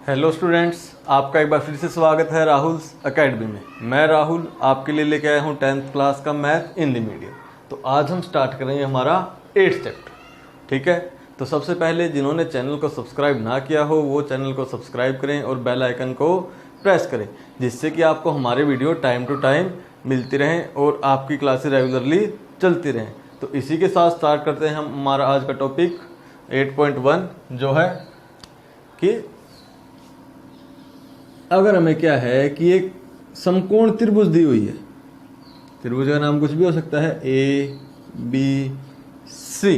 Hello students, आपका एक बार फिर से स्वागत है राहुल एकेडमी में। मैं राहुल आपके लिए लेके आया हूँ 10th क्लास का मैथ हिंदी मीडियम। तो आज हम स्टार्ट करेंगे हमारा 8th चैप्टर। ठीक है, तो सबसे पहले जिन्होंने चैनल को सब्सक्राइब ना किया हो वो चैनल को सब्सक्राइब करें और बेल आइकन को प्रेस करें, जिससे कि आपको हमारे वीडियो टाइम टू टाइम मिलती रहें और आपकी क्लासेस रेगुलरली चलती रहें। तो इसी के साथ स्टार्ट करते हैं हम हमारा आज का टॉपिक 8.1, जो है कि अगर हमें क्या है कि एक समकोण त्रिभुज दी हुई है। त्रिभुज का नाम कुछ भी हो सकता है, ए बी सी।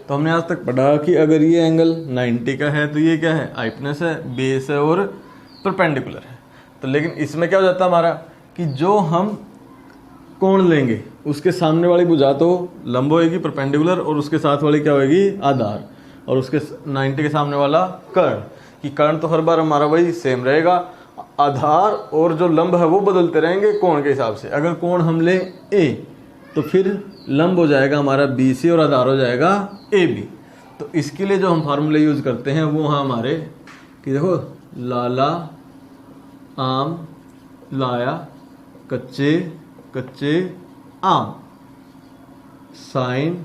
तो हमने आज तक पढ़ा कि अगर ये एंगल 90 का है तो ये क्या है, हाइपोटेनस है, बेस है और परपेंडिकुलर है। तो लेकिन इसमें क्या हो जाता है हमारा कि जो हम कोण लेंगे उसके सामने वाली भुजा तो लंब होएगी परपेंडिकुलर, और उसके साथ वाली क्या होएगी, आधार, और उसके 90 के सामने वाला कर्ण। कि कर्ण तो हर बार हमारा वही सेम रहेगा, आधार और जो लंब है वो बदलते रहेंगे कोण के हिसाब से। अगर कोण हम ले ए तो फिर लंब हो जाएगा हमारा बी सी और आधार हो जाएगा ए बी। तो इसके लिए जो हम फार्मूले यूज करते हैं वो हैं हमारे कि देखो, लाला आम लाया कच्चे कच्चे आम, साइन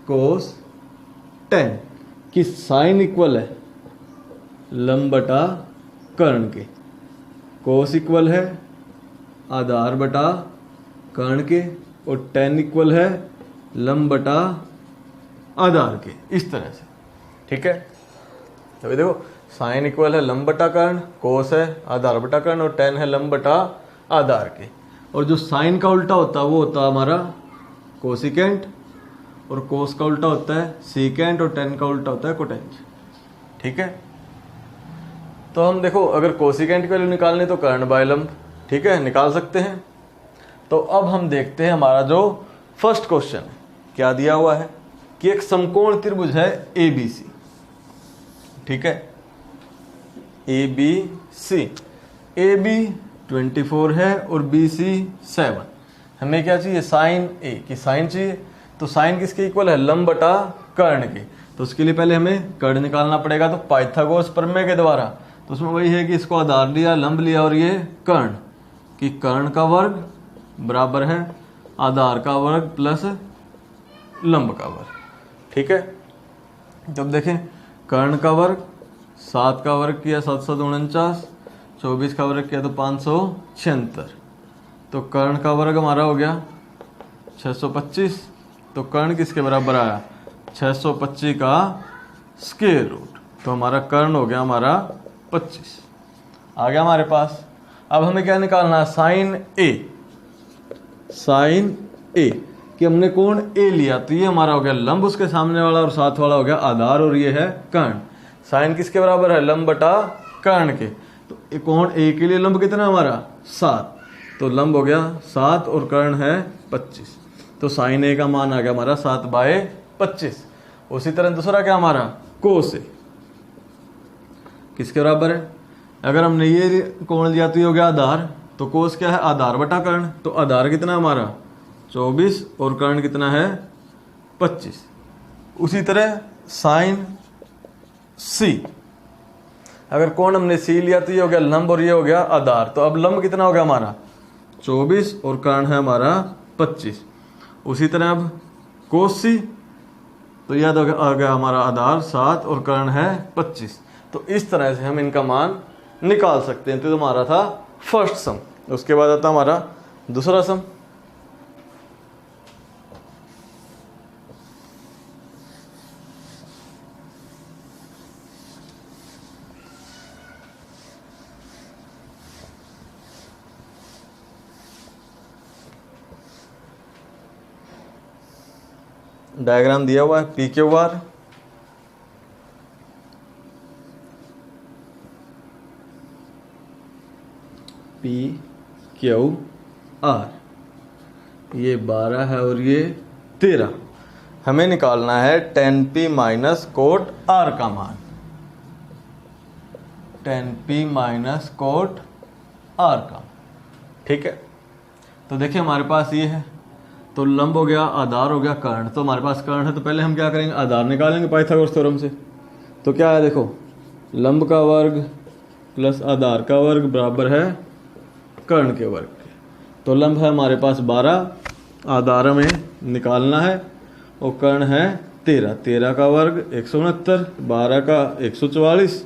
कोस टेन। कि साइन इक्वल है लंब बटा कर्ण के, कोस इक्वल है आधार बटा कर्ण के, और टेन इक्वल है लंब बटा आधार के, इस तरह से। ठीक है, तो देखो साइन इक्वल है लंब बटा कर्ण, कोस है आधार बटा कर्ण, और टेन है लंब बटा आधार के। और जो साइन का उल्टा होता है वो होता है हमारा कोसिकेंट, और कोस का उल्टा होता है सीकेंट, और टेन का उल्टा होता है कोटेंज। ठीक है, तो हम देखो अगर कोसिकेंट की वैल्यू निकालनी तो कर्ण बाय लंब, ठीक है, निकाल सकते हैं। तो अब हम देखते हैं हमारा जो फर्स्ट क्वेश्चन है, क्या दिया हुआ है कि एक समकोण त्रिभुज है ए बी सी। ठीक है, A B C, A B 24 है और बी सी 7। हमें क्या चाहिए, साइन ए की साइन चाहिए। तो साइन किसके इक्वल है, लंब बटा कर्ण के। तो उसके लिए पहले हमें कर्ण निकालना पड़ेगा, तो पाइथागोरस प्रमेय के द्वारा। तो उसमें वही है कि इसको आधार लिया, लंब लिया, और ये कर्ण, कि कर्ण का वर्ग बराबर है आधार का वर्ग प्लस लंब का वर्ग। ठीक है, जब देखें कर्ण का वर्ग 7 का वर्ग किया 7 7 49, 24 का वर्ग किया तो 576। तो कर्ण का वर्ग हमारा हो गया 625। तो कर्ण किसके बराबर आया, 625 का स्क्वायर रूट। तो हमारा कर्ण हो गया हमारा 25 आ गया हमारे पास। अब हमें क्या निकालना है, साइन ए। साइन ए कि हमने कोण ए लिया तो ये हमारा हो गया लंब, उसके सामने वाला और साथ वाला हो गया आधार, और ये है कर्ण। साइन किसके बराबर है, लंब बटा कर्ण के। तो कोण ए के लिए लंब कितना हमारा 7, तो लंब हो गया 7 और कर्ण है 25। तो साइन ए का मान आ गया हमारा 7/25। उसी तरह दूसरा क्या हमारा कोस ए, किसके बराबर है, अगर हमने ये कोण लिया तो ये हो गया आधार। तो कोस क्या है, आधार बटा कर्ण। तो आधार कितना हमारा 24 और कर्ण कितना है 25। उसी तरह साइन सी, अगर कोण हमने सी लिया तो ये हो गया लंब और ये हो गया आधार। तो अब लंब कितना हो गया हमारा 24 और कर्ण है हमारा 25। उसी तरह अब कोस सी, तो याद आ गया हमारा आधार 7 और कर्ण है 25। तो इस तरह से हम इनका मान निकाल सकते हैं। तो हमारा था फर्स्ट सम। उसके बाद आता हमारा दूसरा सम। डायग्राम दिया हुआ है P Q R, P Q R, ये 12 है और ये 13। हमें निकालना है 10p माइनस कोट आर का मान। 10p माइनस कोट आर का, ठीक है। तो देखिए हमारे पास ये है, तो लंब हो गया, आधार हो गया, कर्ण। तो हमारे पास कर्ण है तो पहले हम क्या करेंगे, आधार निकालेंगे पाइथागोरस थ्योरम से। तो क्या है देखो, लंब का वर्ग प्लस आधार का वर्ग बराबर है कर्ण के वर्ग के। तो लंब है हमारे पास 12, आधार हमें निकालना है और कर्ण है 13। 13 का वर्ग 169, 12 का 144,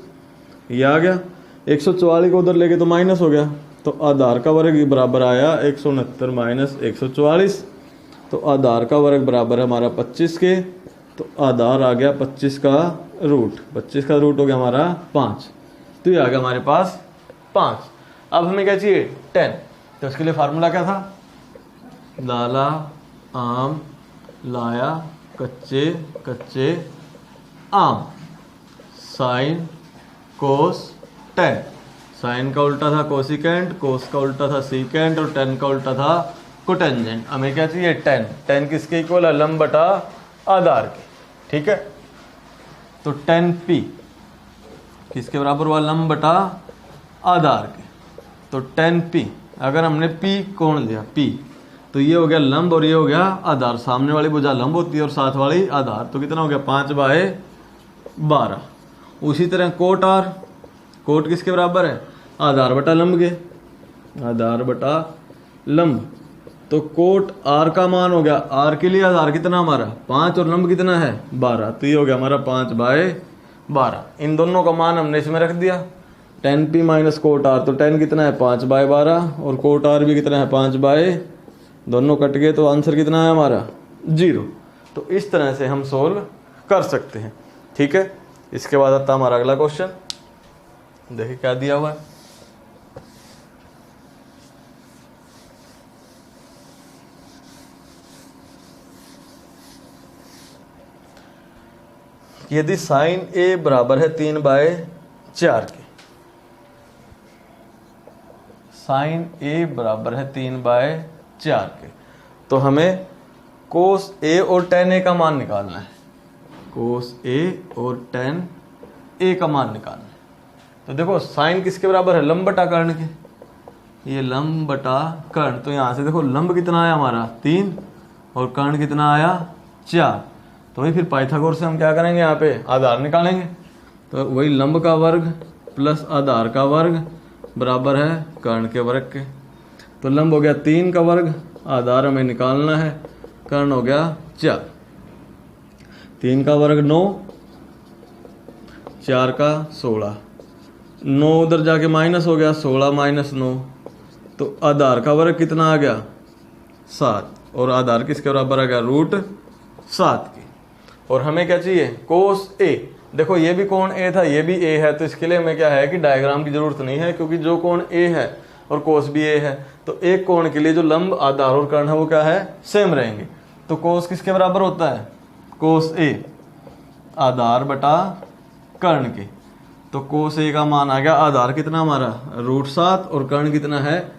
ये आ गया। 144 को उधर लेके तो माइनस हो गया, तो आधार का वर्ग बराबर आया 169 माइनस 144। तो आधार का वर्ग बराबर है हमारा 25 के, तो आधार आ गया 25 का रूट। 25 का रूट हो गया हमारा 5, तो ये आ गया हमारे पास 5। अब हमें क्या चाहिए 10, तो उसके लिए फार्मूला क्या था, डाला आम लाया कच्चे कच्चे आम, साइन कोस टेन। साइन का उल्टा था कोसिकेंट, कोस का उल्टा था सीकेंट और टेन का उल्टा था कोटेंजेंट। हमें क्या चाहिए 10। 10 किसके इक्वल है, लंब बटा आधार के, ठीक है। तो 10p किसके बराबर हुआ, लंब बटा आधार के। तो 10p, अगर हमने p कोण लिया p, तो ये हो गया लंब और ये हो गया आधार। सामने वाली भुजा लंब होती है और साथ वाली आधार, तो कितना हो गया 5/12। उसी तरह कोट r, कोट किसके बराबर है, आधार बटा लंब के, आधार बटा लंब। तो कोट r का मान हो गया, r के लिए आधार कितना हमारा 5 और लंब कितना है 12, तो ये हो गया हमारा 5/12। इन दोनों का मान हमने इसमें रख दिया, 10p माइनस कोट r, तो 10 कितना है 5/12 और कोट r भी कितना है 5/, दोनों कट गए तो आंसर कितना है हमारा 0। तो इस तरह से हम सोल्व कर सकते हैं, ठीक है। इसके बाद आता हमारा अगला क्वेश्चन, देखिए क्या दिया हुआ है। यदि साइन ए बराबर है 3/4 के, साइन ए बराबर है 3/4 के, तो हमें कोस ए और tan ए का मान निकालना है। कोस ए और tan ए का मान निकालना है। तो देखो साइन किसके बराबर है, लंब बटा कर्ण के, ये लंब बटा कर्ण। तो यहाँ से देखो लंब कितना आया हमारा 3 और कर्ण कितना आया 4। तो वही फिर पाइथागोरस से हम क्या करेंगे, यहाँ पे आधार निकालेंगे। तो वही लंब का वर्ग प्लस आधार का वर्ग बराबर है कर्ण के वर्ग के। तो लंब हो गया 3 का वर्ग, आधार हमें निकालना है, कर्ण हो गया 4। 3 का वर्ग 9, 4 का 16, 9 उधर जाके माइनस हो गया, 16 माइनस 9, तो आधार का वर्ग कितना आ गया 7, और आधार किसके बराबर आ गया √7 की। और हमें क्या चाहिए कोस ए। देखो ये भी कोण ए था, ये भी ए है, तो इसके लिए हमें क्या है कि डायग्राम की जरूरत नहीं है, क्योंकि जो कोण ए है और कोस भी ए है, तो एक कोण के लिए जो लंब आधार और कर्ण है वो क्या है सेम रहेंगे। तो कोस किसके बराबर होता है, कोस ए आधार बटा कर्ण के। तो कोस ए का मान आ गया, आधार कितना हमारा √7 और कर्ण कितना है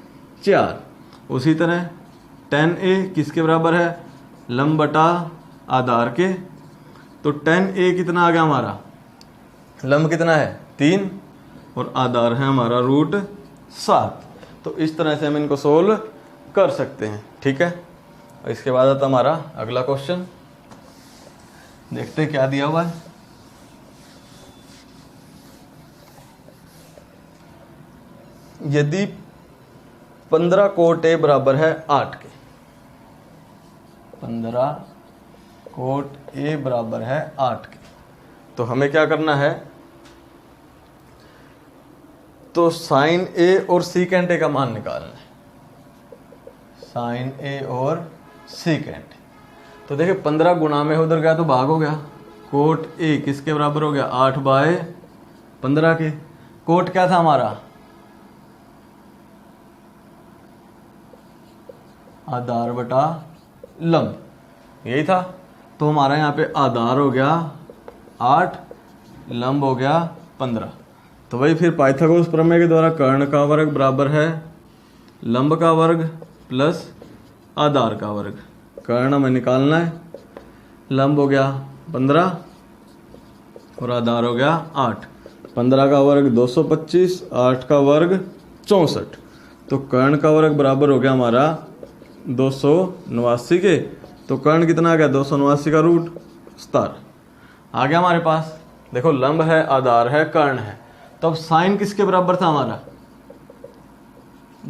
4। उसी तरह tan ए किसके बराबर है, लंब बटा आधार के। तो tan ए कितना आ गया हमारा, लंब कितना है 3 और आधार है हमारा √7। तो इस तरह से हम इनको सोल्व कर सकते हैं, ठीक है। और इसके बाद आता हमारा अगला क्वेश्चन, देखते हैं क्या दिया हुआ है। यदि 15 कोट ए बराबर है 8 के, 15 कोट ए बराबर है 8 के, तो हमें क्या करना है, तो साइन ए और सीकेंट ए का मान निकालना है। साइन ए और सीकेंट, तो देखिए 15 गुणा में उधर गया तो भाग हो गया। कोट ए किसके बराबर हो गया 8/15 के। कोट क्या था हमारा, आधार बटा लंब, यही था। तो हमारा यहाँ पे आधार हो गया 8, लंब हो गया 15। तो वही फिर पाइथागोरस प्रमेय के द्वारा कर्ण का वर्ग बराबर है लंब का वर्ग प्लस आधार का वर्ग। कर्ण हमें निकालना है, लंब हो गया 15 और आधार हो गया 8। 15 का वर्ग 225, 8 का वर्ग 64। तो कर्ण का वर्ग बराबर हो गया हमारा 289 के। तो कर्ण कितना आ गया 289 का √17 आ गया हमारे पास, देखो लंब है, आधार है, कर्ण है, तो अब साइन किसके बराबर था हमारा?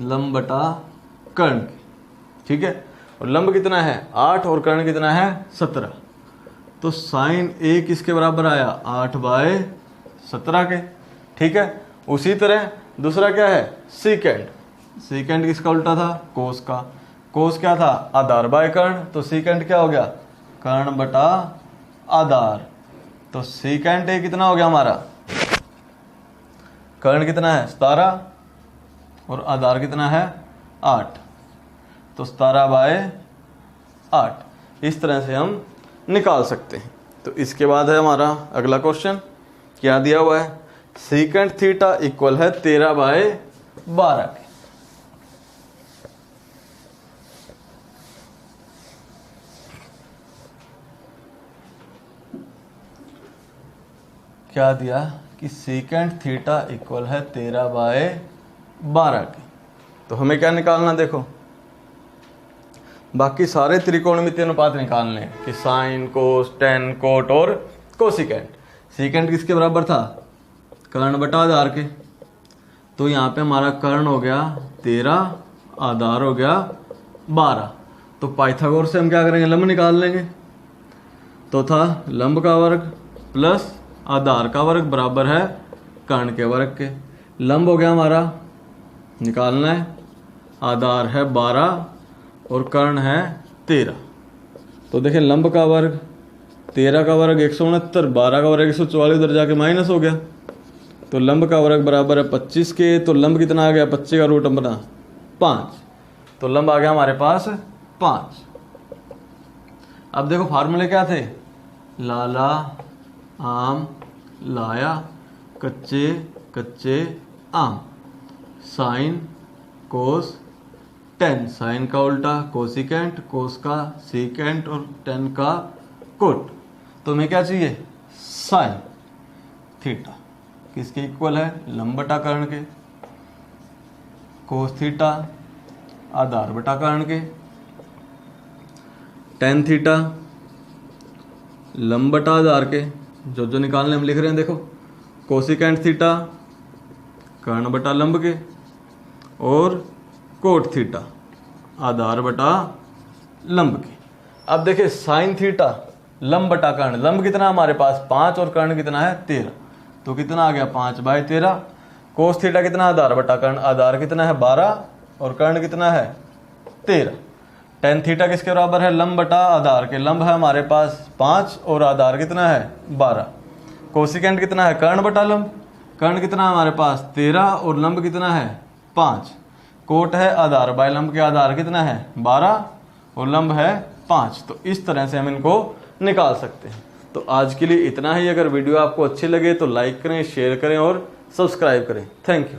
लंब बटा कर्ण, ठीक है। और लंब कितना है? 8 और कर्ण कितना है? 17। तो साइन ए किसके बराबर आया? 8/17 के, ठीक है। उसी तरह दूसरा क्या है? सीकेंड। सीकेंड किसका उल्टा था? कोस का। कोस क्या था? आधार बाय कर्ण, तो सीकेंड क्या हो गया? कर्ण बटा आधार। तो सीकेंड ए कितना हो गया हमारा? कर्ण कितना है? 17 और आधार कितना है? 8, तो 17/8। इस तरह से हम निकाल सकते हैं। तो इसके बाद है हमारा अगला क्वेश्चन, क्या दिया हुआ है? सीकेंट थीटा इक्वल है 13/12 के। क्या दिया कि सीकेंट थीटा इक्वल है 13/12 के। तो हमें क्या निकालना? देखो बाकी सारे त्रिकोणमितीय अनुपात निकालने हैं कि साइन, कोस, टेन, कोट और कोसिकेंट। सीकेंट किसके बराबर था? कर्ण बटा आधार के। तो यहाँ पे हमारा कर्ण हो गया 13, आधार हो गया 12। तो पाइथागोरस से हम क्या करेंगे? लंब निकाल लेंगे। तो था लंब का वर्ग प्लस आधार का वर्ग बराबर है कर्ण के वर्ग के। लंब हो गया हमारा, निकालना है, आधार है 12 और कर्ण है 13। तो देखें लंब का वर्ग 13 का वर्ग 169, 12 का वर्ग 144, उधर जाके माइनस हो गया। तो लंब का वर्ग बराबर है 25 के। तो लंब कितना आ गया? 25 का रूट अपना 5। तो लंब आ गया हमारे पास 5। अब देखो फार्मूले क्या थे? लाला आम लाया, कच्चे कच्चे आम। साइन कोस टेन, साइन का उल्टा कोसिकेंट, कोस का सीकेंट और टेन का कोट। तो हमें क्या चाहिए? साइन थीटा किसके इक्वल है? लंब बटा कर्ण के। कोस थीटा आधार बटा कर्ण के। टेन थीटा लंब बटा आधार के। जो जो निकालने हम लिख रहे हैं देखो, कोसिकेंट थीटा कर्ण बटा लंब के और कोट थीटा आधार बटा लंब के। अब देखिए साइन थीटा लंब बटा कर्ण, लंब कितना हमारे पास? 5 और कर्ण कितना है? 13। तो कितना आ गया? 5/13। कोस थीटा कितना? आधार बटा कर्ण, आधार कितना है? 12 और कर्ण कितना है? 13। टेन थीटा किसके बराबर है? लंब बटा आधार के। लंब है हमारे पास 5 और आधार कितना है? 12। कोसिकेंट कितना है? कर्ण बटा लंब, कर्ण कितना है हमारे पास? 13 और लंब कितना है? 5। कोट है आधार बाय लंब के, आधार कितना है? 12 और लंब है 5। तो इस तरह से हम इनको निकाल सकते हैं। तो आज के लिए इतना ही। अगर वीडियो आपको अच्छी लगे तो लाइक करें, शेयर करें और सब्सक्राइब करें। Thank you.